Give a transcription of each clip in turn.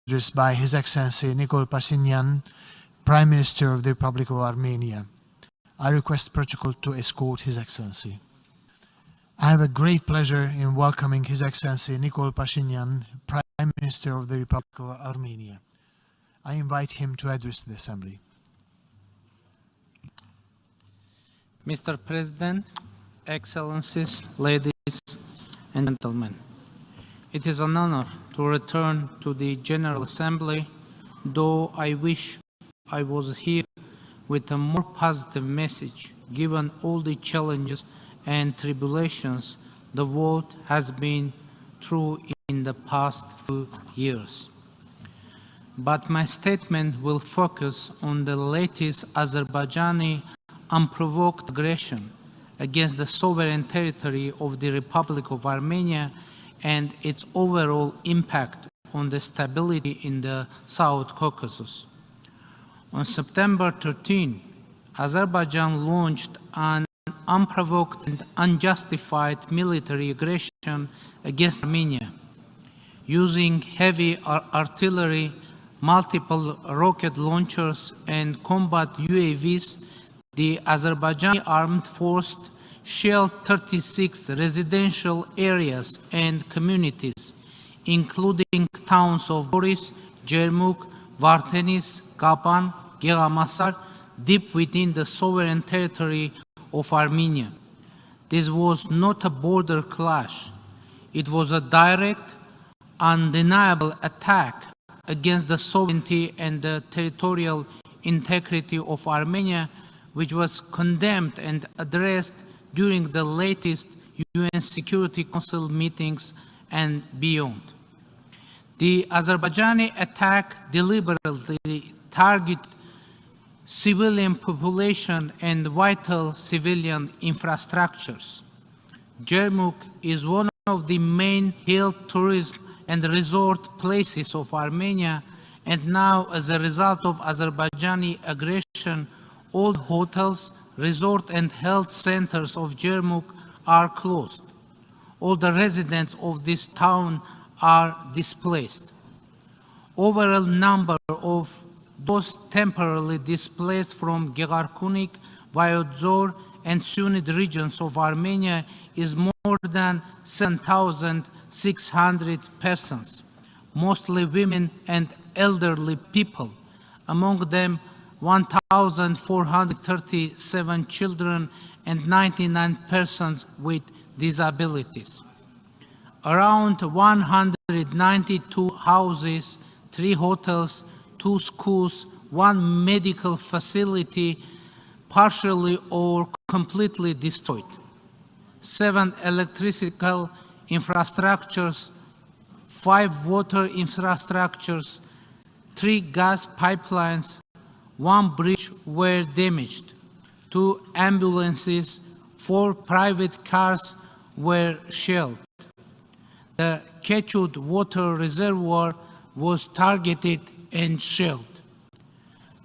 addressed by His Excellency Nikol Pashinyan, Prime Minister of the Republic of Armenia. I request protocol to escort His Excellency. I have a great pleasure in welcoming His Excellency Nikol Pashinyan, Prime Minister of the Republic of Armenia. I invite him to address the Assembly. Mr. President, Excellencies, ladies and gentlemen, it is an honor to return to the General Assembly, though I wish I was here with a more positive message, given all the challenges and tribulations the world has been through in the past few years. But my statement will focus on the latest Azerbaijani unprovoked aggression against the sovereign territory of the Republic of Armenia and its overall impact on the stability in the South Caucasus. On September 13, Azerbaijan launched an unprovoked and unjustified military aggression against Armenia, using heavy artillery, multiple rocket launchers, and combat UAVs. The Azerbaijani armed forces shelled 36 residential areas and communities, including towns of Goris, Jermuk, Vardenis, Kapan, Geramasar, deep within the sovereign territory of Armenia. This was not a border clash. It was a direct, undeniable attack against the sovereignty and the territorial integrity of Armenia, which was condemned and addressed during the latest UN Security Council meetings and beyond. The Azerbaijani attack deliberately targeted civilian population and vital civilian infrastructures. Jermuk is one of the main health, tourism, and resort places of Armenia, and now, as a result of Azerbaijani aggression, all hotels, resort and health centers of Jermuk are closed. All the residents of this town are displaced. Overall number of those temporarily displaced from Gegarkunik, Vayodzor, and Sunit regions of Armenia is more than 7,600 persons, mostly women and elderly people, among them 1,437 children and 99 persons with disabilities. Around 192 houses, 3 hotels, 2 schools, 1 medical facility partially or completely destroyed, 7 electrical infrastructures, 5 water infrastructures, 3 gas pipelines, 1 bridge were damaged, 2 ambulances, 4 private cars were shelled. The Kechut water reservoir was targeted and shelled.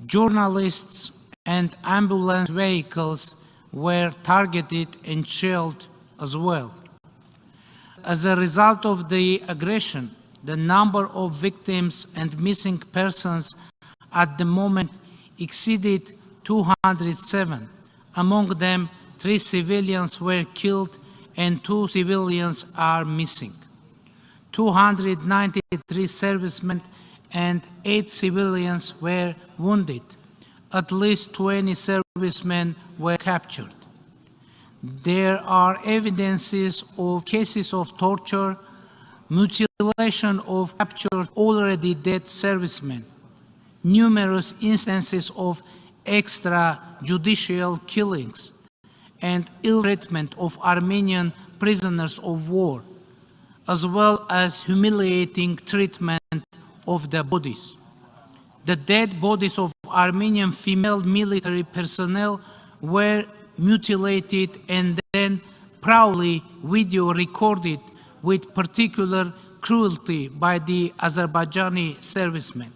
Journalists and ambulance vehicles were targeted and shelled as well. As a result of the aggression, the number of victims and missing persons at the moment exceeded 207. Among them, 3 civilians were killed and 2 civilians are missing. 293 servicemen and 8 civilians were wounded. At least 20 servicemen were captured. There are evidences of cases of torture, mutilation of captured already dead servicemen, numerous instances of extrajudicial killings, and ill treatment of Armenian prisoners of war, as well as humiliating treatment of the bodies. The dead bodies of Armenian female military personnel were mutilated and then proudly video recorded with particular cruelty by the Azerbaijani servicemen.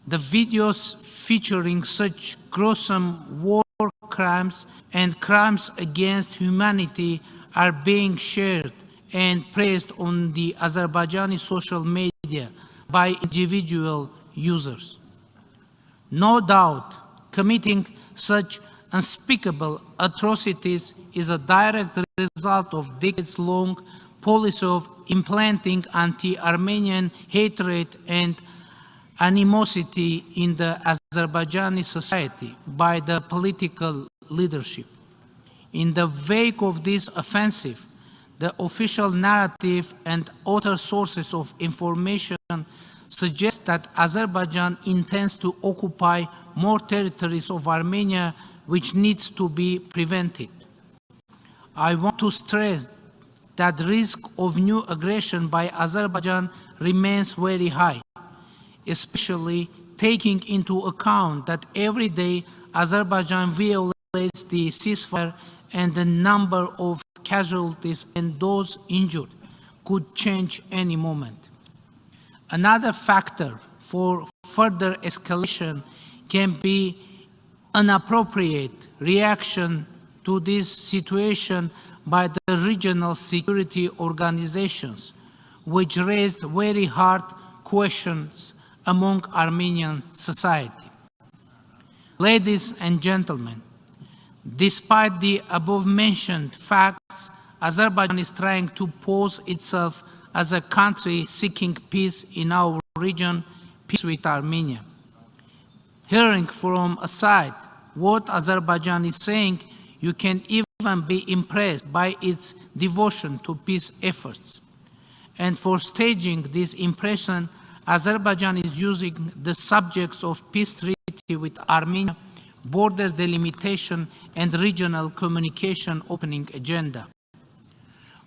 The videos featuring such gruesome war crimes and crimes against humanity are being shared and praised on the Azerbaijani social media by individual users. No doubt, committing such unspeakable atrocities is a direct result of decades-long policy of implanting anti-Armenian hatred and animosity in the Azerbaijani society by the political leadership. In the wake of this offensive, the official narrative and other sources of information suggest that Azerbaijan intends to occupy more territories of Armenia, which needs to be prevented. I want to stress that the risk of new aggression by Azerbaijan remains very high, especially taking into account that every day Azerbaijan violates the ceasefire and the number of casualties and those injured could change any moment. Another factor for further escalation can be inappropriate reaction to this situation by the regional security organizations, which raised very hard questions among Armenian society. Ladies and gentlemen, despite the above-mentioned facts, Azerbaijan is trying to pose itself as a country seeking peace in our region, peace with Armenia. Hearing from a side what Azerbaijan is saying, you can even be impressed by its devotion to peace efforts. And for staging this impression, Azerbaijan is using the subjects of peace treaty with Armenia, border delimitation, and regional communication opening agenda.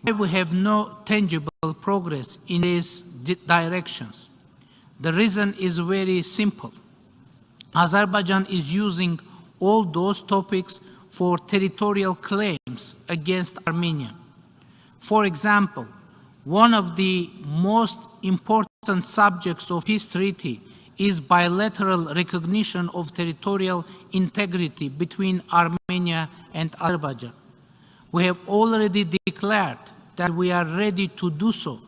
Why we have no tangible progress in these directions? The reason is very simple. Azerbaijan is using all those topics for territorial claims against Armenia. For example, one of the most important subjects of peace treaty is bilateral recognition of territorial integrity between Armenia and Azerbaijan. We have already declared that we are ready to do so,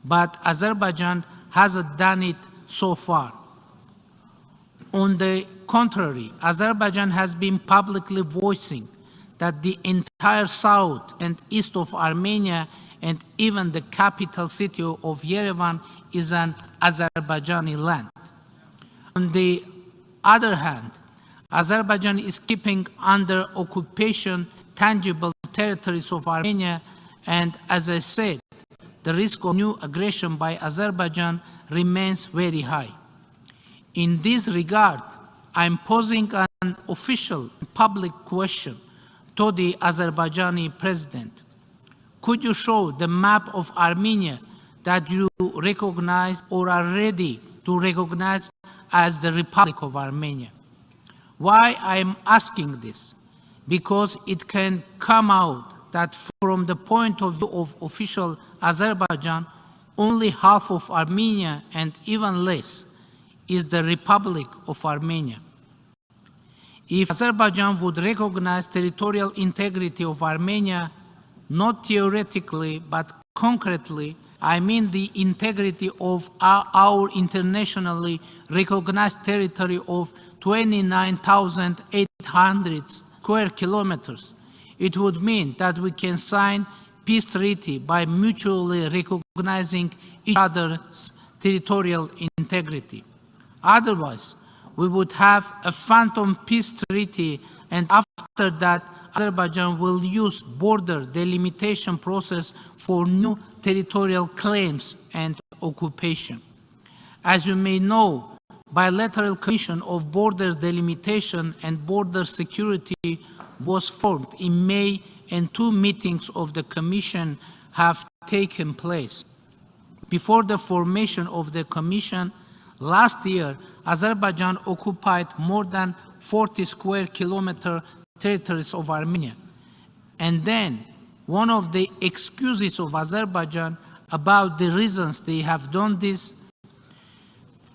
but Azerbaijan hasn't done it so far. On the contrary, Azerbaijan has been publicly voicing that the entire south and east of Armenia and even the capital city of Yerevan is an Azerbaijani land. On the other hand, Azerbaijan is keeping under occupation tangible territories of Armenia, and as I said, the risk of new aggression by Azerbaijan remains very high. In this regard, I am posing an official public question to the Azerbaijani president. Could you show the map of Armenia that you recognize or are ready to recognize as the Republic of Armenia? Why I am asking this? Because it can come out that from the point of view of official Azerbaijan, only half of Armenia and even less is the Republic of Armenia. If Azerbaijan would recognize territorial integrity of Armenia, not theoretically but concretely, I mean the integrity of our internationally recognized territory of 29,800 square kilometers, it would mean that we can sign peace treaty by mutually recognizing each other's territorial integrity. Otherwise, we would have a phantom peace treaty, and after that, Azerbaijan will use border delimitation process for new territorial claims and occupation. As you may know, bilateral commission of border delimitation and border security was formed in May, and 2 meetings of the commission have taken place. Before the formation of the commission, last year, Azerbaijan occupied more than 40 square kilometer territories of Armenia. And then, one of the excuses of Azerbaijan about the reasons they have done this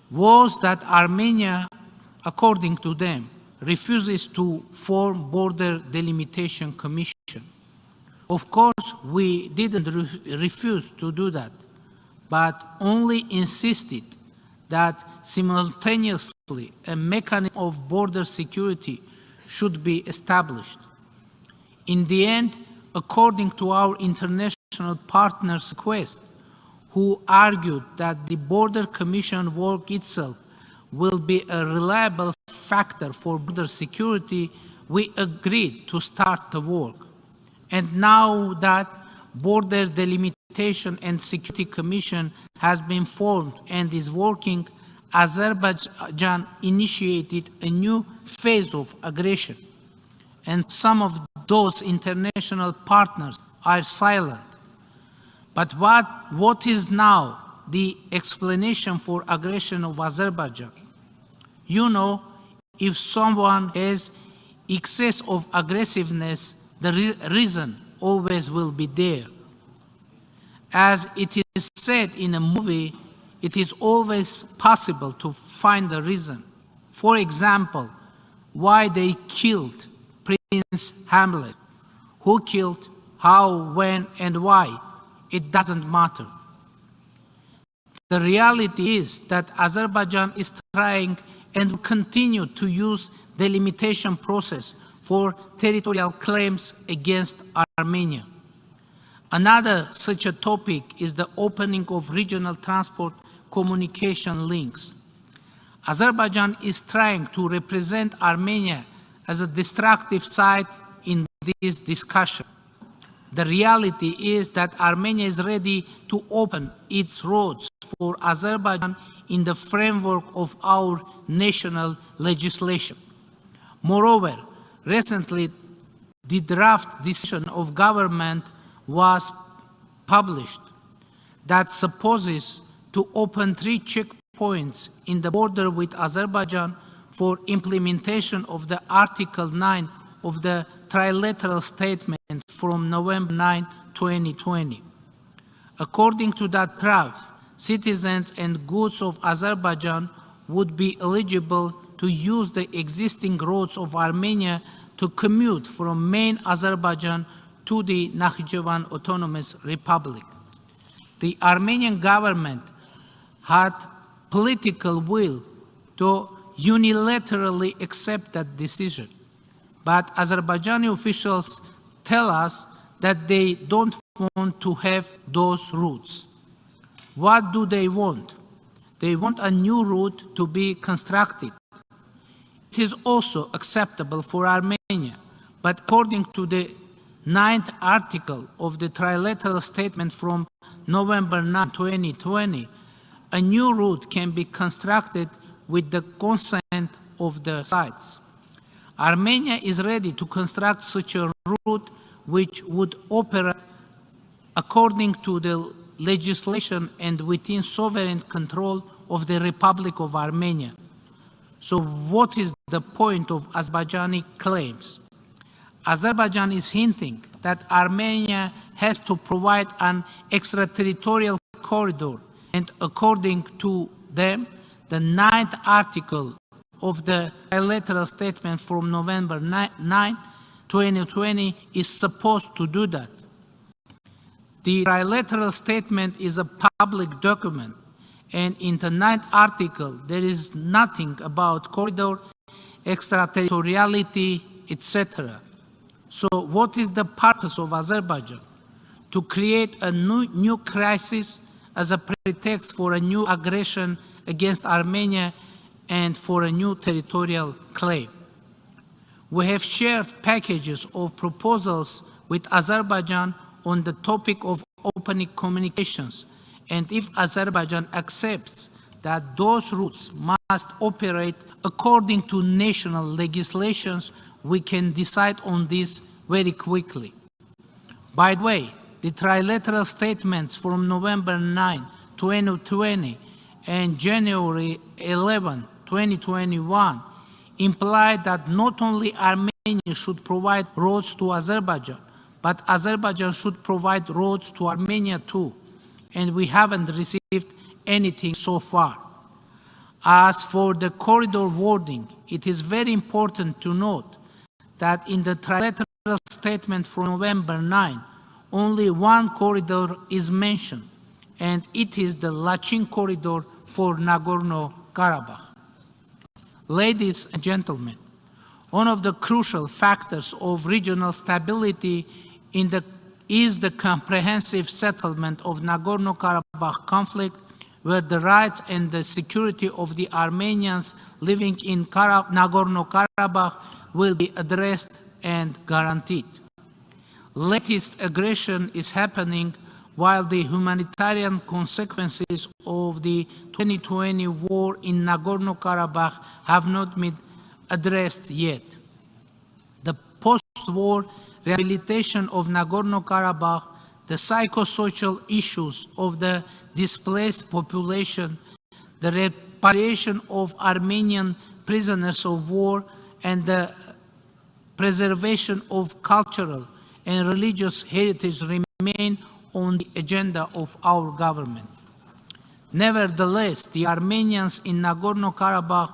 was that Armenia, according to them, refuses to form border delimitation commission. Of course, we didn't refuse to do that, but only insisted that simultaneously a mechanism of border security should be established. In the end, according to our international partners' request, who argued that the Border Commission work itself will be a reliable factor for border security, we agreed to start the work. And now that Border Delimitation and Security Commission has been formed and is working, Azerbaijan initiated a new phase of aggression. And some of those international partners are silent. But what is now the explanation for aggression of Azerbaijan? You know, if someone has excess of aggressiveness, the reason always will be there. As it is said in a movie, it is always possible to find a reason. For example, why they killed Prince Hamlet. Who killed, how, when, and why? It doesn't matter. The reality is that Azerbaijan is trying and will continue to use the delimitation process for territorial claims against Armenia. Another such a topic is the opening of regional transport communication links. Azerbaijan is trying to represent Armenia as a destructive side in this discussion. The reality is that Armenia is ready to open its roads for Azerbaijan in the framework of our national legislation. Moreover, recently, the draft decision of government was published that supposes to open 3 checkpoints in the border with Azerbaijan for implementation of the Article 9 of the trilateral statement from November 9, 2020. According to that draft, citizens and goods of Azerbaijan would be eligible to use the existing roads of Armenia to commute from main Azerbaijan to the Nakhchivan Autonomous Republic. The Armenian government had political will to unilaterally accept that decision. But Azerbaijani officials tell us that they don't want to have those routes. What do they want? They want a new route to be constructed. It is also acceptable for Armenia, but according to the 9th article of the trilateral statement from November 9, 2020, a new route can be constructed with the consent of the sides. Armenia is ready to construct such a route which would operate according to the legislation and within sovereign control of the Republic of Armenia. So what is the point of Azerbaijani claims? Azerbaijan is hinting that Armenia has to provide an extraterritorial corridor, and according to them, the 9th article of the bilateral statement from November 9, 2020 is supposed to do that. The trilateral statement is a public document, and in the 9th article, there is nothing about corridor, extraterritoriality, etc. So what is the purpose of Azerbaijan? To create a new crisis as a pretext for a new aggression against Armenia and for a new territorial claim. We have shared packages of proposals with Azerbaijan on the topic of opening communications, and if Azerbaijan accepts that those routes must operate according to national legislations, we can decide on this very quickly. By the way, the trilateral statements from November 9, 2020 and January 11, 2021 imply that not only Armenia should provide roads to Azerbaijan, but Azerbaijan should provide roads to Armenia too, and we haven't received anything so far. As for the corridor wording, it is very important to note that in the trilateral statement from November 9, only one corridor is mentioned, and it is the Lachin corridor for Nagorno-Karabakh. Ladies and gentlemen, one of the crucial factors of regional stability is the comprehensive settlement of Nagorno-Karabakh conflict, where the rights and the security of the Armenians living in Nagorno-Karabakh will be addressed and guaranteed. Latest aggression is happening while the humanitarian consequences of the 2020 war in Nagorno-Karabakh have not been addressed yet. The post-war rehabilitation of Nagorno-Karabakh, the psychosocial issues of the displaced population, the repatriation of Armenian prisoners of war, and the preservation of cultural and religious heritage remain on the agenda of our government. Nevertheless, the Armenians in Nagorno-Karabakh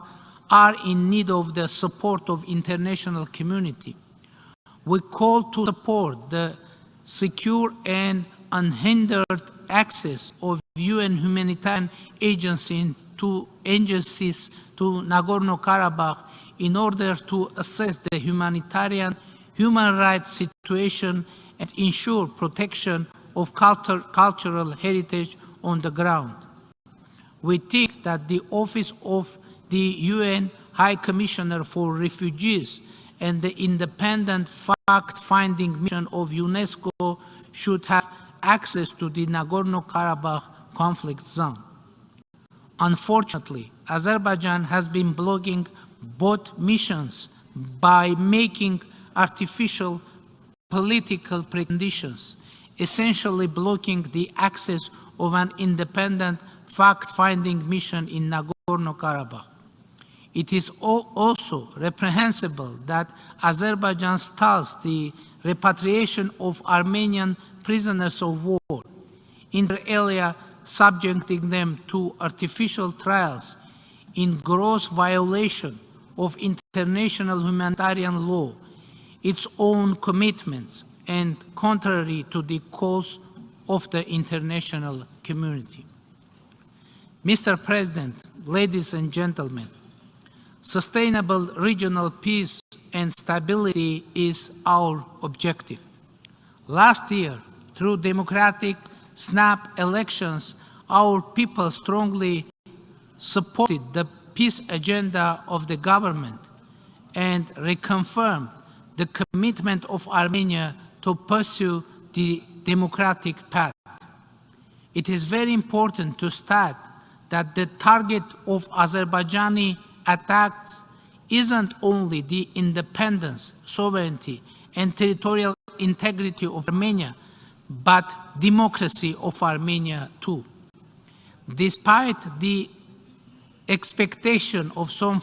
are in need of the support of international community. We call to support the secure and unhindered access of UN humanitarian agencies to Nagorno-Karabakh in order to assess the human rights situation and ensure protection of cultural heritage on the ground. We think that the Office of the UN High Commissioner for Refugees and the independent fact-finding mission of UNESCO should have access to the Nagorno-Karabakh conflict zone. Unfortunately, Azerbaijan has been blocking both missions by making artificial political preconditions, essentially blocking the access of an independent fact-finding mission in Nagorno-Karabakh. It is also reprehensible that Azerbaijan stalls the repatriation of Armenian prisoners of war, inter alia subjecting them to artificial trials in gross violation of international humanitarian law, its own commitments, and contrary to the calls of the international community. Mr. President, ladies and gentlemen, sustainable regional peace and stability is our objective. Last year, through democratic snap elections, our people strongly supported the peace agenda of the government and reconfirmed the commitment of Armenia to pursue the democratic path. It is very important to state that the target of Azerbaijani attacks isn't only the independence, sovereignty, and territorial integrity of Armenia, but democracy of Armenia too. Despite the expectation of some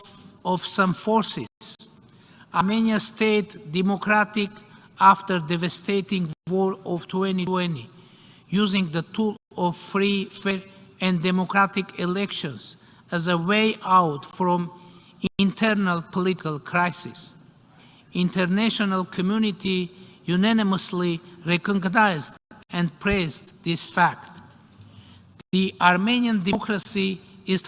forces, Armenia stayed democratic after devastating war of 2020, using the tool of free, fair, and democratic elections as a way out from internal political crisis. International community unanimously recognized and praised this fact. The Armenian democracy is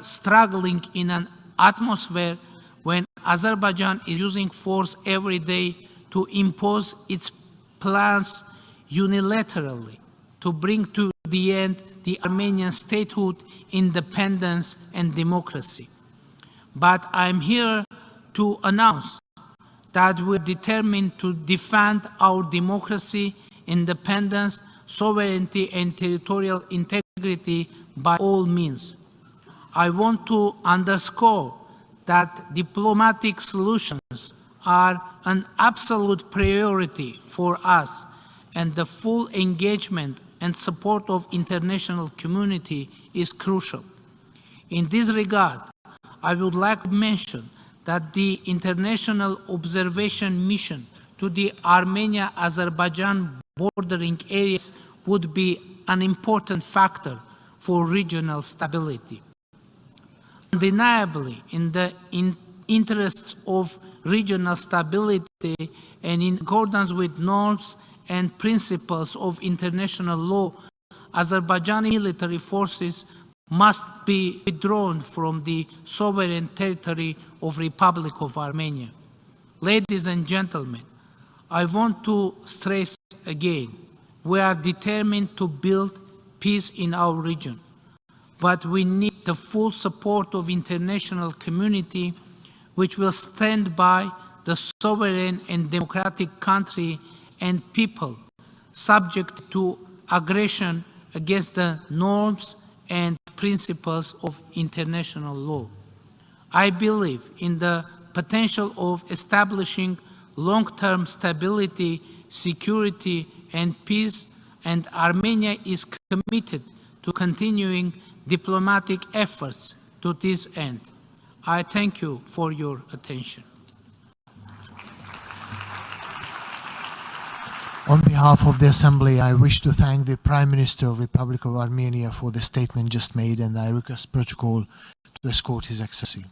struggling in an atmosphere when Azerbaijan is using force every day to impose its plans unilaterally to bring to the end the Armenian statehood, independence, and democracy. But I'm here to announce that we're determined to defend our democracy, independence, sovereignty, and territorial integrity by all means. I want to underscore that diplomatic solutions are an absolute priority for us, and the full engagement and support of international community is crucial. In this regard, I would like to mention that the international observation mission to the Armenia-Azerbaijan bordering areas would be an important factor for regional stability. Undeniably, in the interests of regional stability and in accordance with norms and principles of international law, Azerbaijani military forces must be withdrawn from the sovereign territory of Republic of Armenia. Ladies and gentlemen, I want to stress again, we are determined to build peace in our region, but we need the full support of international community, which will stand by the sovereign and democratic country and people subject to aggression against the norms and principles of international law. I believe in the potential of establishing long-term stability, security, and peace, and Armenia is committed to continuing diplomatic efforts to this end. I thank you for your attention. On behalf of the Assembly, I wish to thank the Prime Minister of the Republic of Armenia for the statement just made, and I request protocol to escort His Excellency.